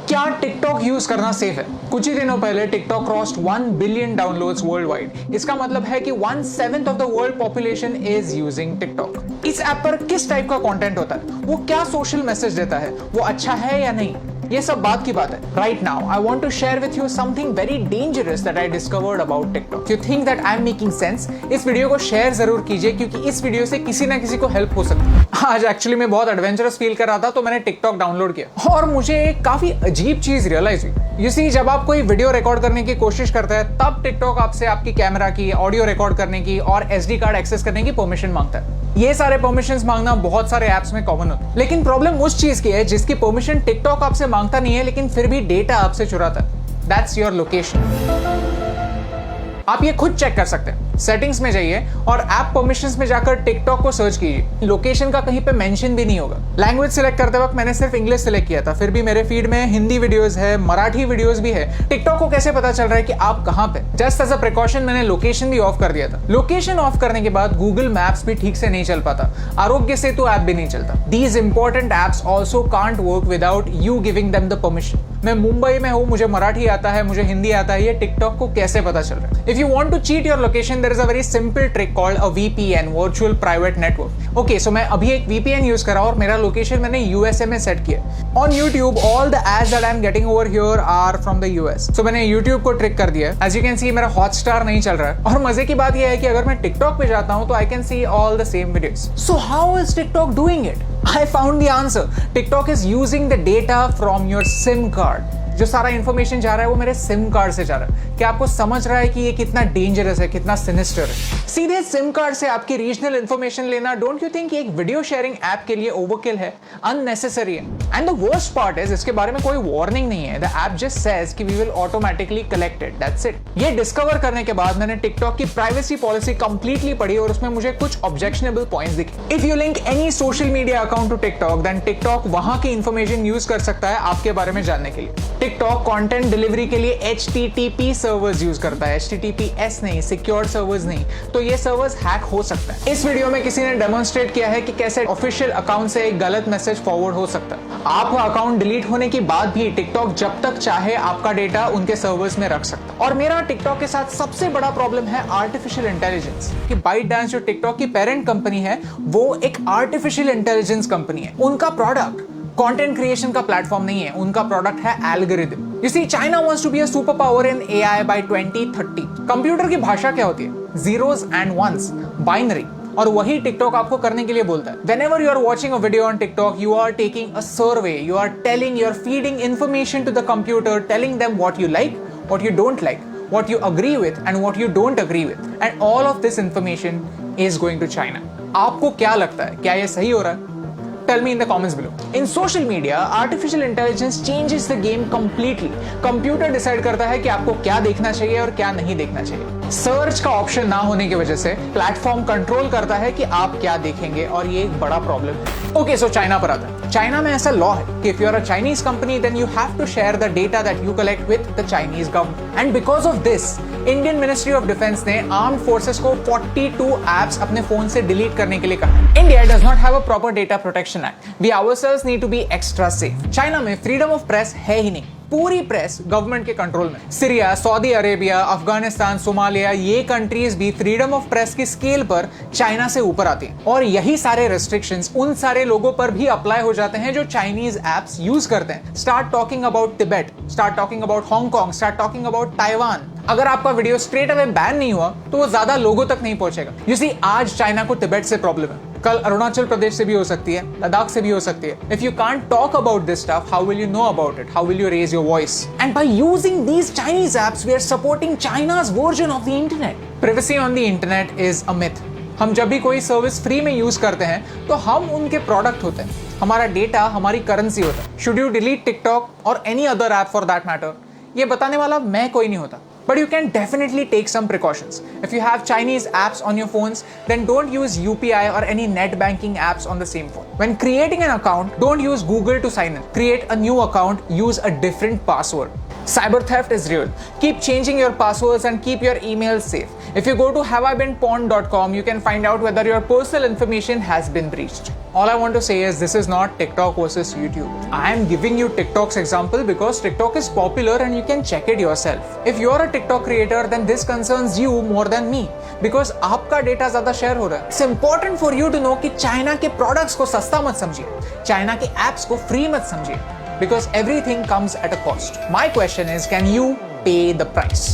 क्या TikTok use करना safe है? कुछ ही दिनों पहले TikTok crossed 1 billion downloads world wide. इसका मतलब है कि 1/7 of the world population is using TikTok. इस ऐप पर किस टाइप का कंटेंट होता है, वो क्या सोशल मैसेज देता है, वो अच्छा है या नहीं, ये सब बात की बात है। Right now I want to share with you something very dangerous that I discovered about TikTok. You think that I am making sense? इस वीडियो को शेयर जरूर कीजिए क्योंकि इस वीडियो से किसी ना किसी को हेल्प हो सकती है। आज एक्चुअली मैं बहुत एडवेंचरस फील कर रहा था तो मैंने टिकटॉक डाउनलोड किया और मुझे एक काफी अजीब चीज रियलाइज हुई। यू सी, जब आप कोई वीडियो रिकॉर्ड करने की कोशिश करते हैं तब टिकटॉक आपसे आपकी कैमरा की, ऑडियो रिकॉर्ड करने की और SD कार्ड एक्सेस करने की परमिशन मांगता है। ये सारे परमिशंस मांगना बहुत सारे ऐप्स में कॉमन होता है, लेकिन प्रॉब्लम उस चीज की है जिसकी परमिशन टिकटॉक आपसे मांगता नहीं है लेकिन फिर भी डेटा आपसे चुराता है। That's your location. आप ये खुद चेक कर सकते हैं। सेटिंग्स में जाइए और ऐप परमिशंस में जाकर टिकटॉक को सर्च कीजिए। लोकेशन का कहीं पे मेंशन भी नहीं होगा। लैंग्वेज सिलेक्ट करते वक्त मैंने सिर्फ इंग्लिश सिलेक्ट किया था, फिर भी मेरे फीड में हिंदी वीडियोस है, मराठी वीडियोस भी है। टिकटॉक को कैसे पता चल रहा है कि आप कहां पे? जस्ट एज अ प्रिकॉशन मैंने लोकेशन भी ऑफ कर दिया था। लोकेशन ऑफ करने के बाद गूगल मैप्स भी ठीक से नहीं चल पाता, आरोग्य सेतु ऐप भी नहीं चलता। These important apps also can't work without you giving them the permission. मैं मुंबई में हूं, मुझे मराठी आता है, मुझे हिंदी आता है, ये टिकटॉक को कैसे पता चल रहा है? If you want to cheat your location there is a very simple trick called a VPN, virtual private network. Okay, so मैं अभी एक VPN यूज कर रहा हूं और मेरा लोकेशन मैंने USA में सेट किया। On YouTube all the ads that I am getting over here are from the US। So मैंने YouTube को ट्रिक कर दिया। एज यू कैन सी मेरा हॉटस्टार नहीं चल रहा है और मजे की बात यह है कि अगर मैं टिकटॉक पे जाता हूं तो I can see all the same videos. So how is TikTok doing it? I found the answer. TikTok is using the data from your SIM card. जो सारा इंफॉर्मेशन जा रहा है वो मेरे सिम कार्ड से जा रहा है। क्या आपको समझ रहा है कि ये कितना डेंजरस है, कितना सिनिस्टर है? सीधे सिम कार्ड से आपकी रीजनल इंफॉर्मेशन लेना, डोंट यू थिंक एक वीडियो शेयरिंग ऐप के लिए ओवरकिल है, अननेसेसरी है? And the worst part is इसके बारे में कोई वार्निंग नहीं है। द ऐप जस्ट सेज कि we will automatically collect it, that's it. ये डिस्कवर करने के बाद मैंने टिकटॉक की प्राइवेसी पॉलिसी कंप्लीटली पढ़ी और उसमें मुझे कुछ ऑब्जेक्शनेबल पॉइंट्स दिखे। If you link any social media account to TikTok then TikTok वहां की इंफॉर्मेशन यूज कर सकता है आपके बारे में जानने के लिए। टिकटॉक कंटेंट डिलीवरी के लिए HTTP सर्वर्स यूज करता है, HTTPS नहीं, सिक्योर्ड सर्वर्स नहीं। तो ये सर्वर्स हैक हो सकता है। इस वीडियो में किसी ने डेमोन्स्ट्रेट किया है कि कैसे ऑफिशियल अकाउंट से एक गलत मैसेज फॉरवर्ड हो सकता है। आपका अकाउंट डिलीट होने के बाद भी टिकटॉक जब तक चाहे आपका डेटा उनके सर्वर्स में रख सकता है। और मेरा टिकटॉक के साथ सबसे बड़ा प्रॉब्लम है आर्टिफिशियल इंटेलिजेंस। कि ByteDance जो टिकटॉक की पेरेंट कंपनी है वो एक आर्टिफिशियल इंटेलिजेंस कंपनी है। उनका प्रोडक्ट कंटेंट क्रिएशन का प्लेटफॉर्म नहीं है, उनका प्रोडक्ट है algorithm. You see, China wants to be a superpower in AI by 2030. Computer की भाषा क्या होती है? Zeros and ones, binary. और वही टिकटॉक आपको करने के लिए बोलता है। Whenever you are watching a video on TikTok, you are taking a survey. You are feeding information to the computer, telling them what you like, what you don't like, what you agree with, and what you don't agree with. And all of this information is going to China. आपको क्या लगता है? क्या ये सही हो रहा है? Tell me in the comments below. In social media, artificial intelligence changes the game completely. Computer decide करता है कि आपको क्या देखना चाहिए और क्या नहीं देखना चाहिए। सर्च का ऑप्शन ना होने की वजह से प्लेटफॉर्म कंट्रोल करता है कि आप क्या देखेंगे और ये एक बड़ा प्रॉब्लम है। ओके, सो चाइना पर आता है। चाइना में ऐसा लॉ है कि if you are a Chinese company, then you have to share the data that you collect with the Chinese government. And because of this, Indian ministry of defence ने armed forces को 42 apps अपने phone से delete करने के लिए कहा। India does not have a proper data protection act. We ourselves need to be extra safe. China में freedom of press है ही नहीं। पूरी प्रेस गवर्नमेंट के कंट्रोल में। Syria, Saudi Arabia, Afghanistan, Somalia, ये कंट्रीज भी फ्रीडम ऑफ प्रेस की स्केल पर चाइना से ऊपर आती हैं। और यही सारे रेस्ट्रिक्शंस उन सारे लोगों पर भी अप्लाई हो जाते हैं जो चाइनीज एप्स यूज करते हैं। Start talking about Tibet, start talking about Hong Kong, start talking about Taiwan. अगर आपका वीडियो स्ट्रेट अवे बैन नहीं हुआ तो वो ज्यादा लोगों तक नहीं पहुंचेगा। यू सी, आज चाइना को तिब्बत से प्रॉब्लम है, कल अरुणाचल प्रदेश से भी हो सकती है, लद्दाख से भी हो सकती है। If you can't talk about this stuff, how will you know about it? How will you raise your voice? And by using these Chinese apps we are supporting China's version of the internet. Privacy on the internet is a myth. हम जब भी कोई service free में use करते हैं तो हम उनके प्रोडक्ट होते हैं, हमारा डेटा हमारी करेंसी होता है। शुड यू डिलीट टिकटॉक और any other app for that matter? ये बताने वाला मैं कोई नहीं होता। But you can definitely take some precautions. If you have Chinese apps on your phones, then don't use UPI or any net banking apps on the same phone. When creating an account, don't use Google to sign in. Create a new account, use a different password. Cyber theft is real. Keep changing your passwords and keep your emails safe. If you go to haveibeenpawned.com, you can find out whether your personal information has been breached. All I want to say is this is not TikTok versus YouTube. I am giving you TikTok's example because TikTok is popular and you can check it yourself. If you're a TikTok creator, then this concerns you more than me because आपका data ज्यादा share हो रहा है. It's important for you to know कि China के products को सस्ता मत समझिए, चाइना के एप्स को फ्री मत समझिए because everything comes at a cost. My question is, can you pay the price?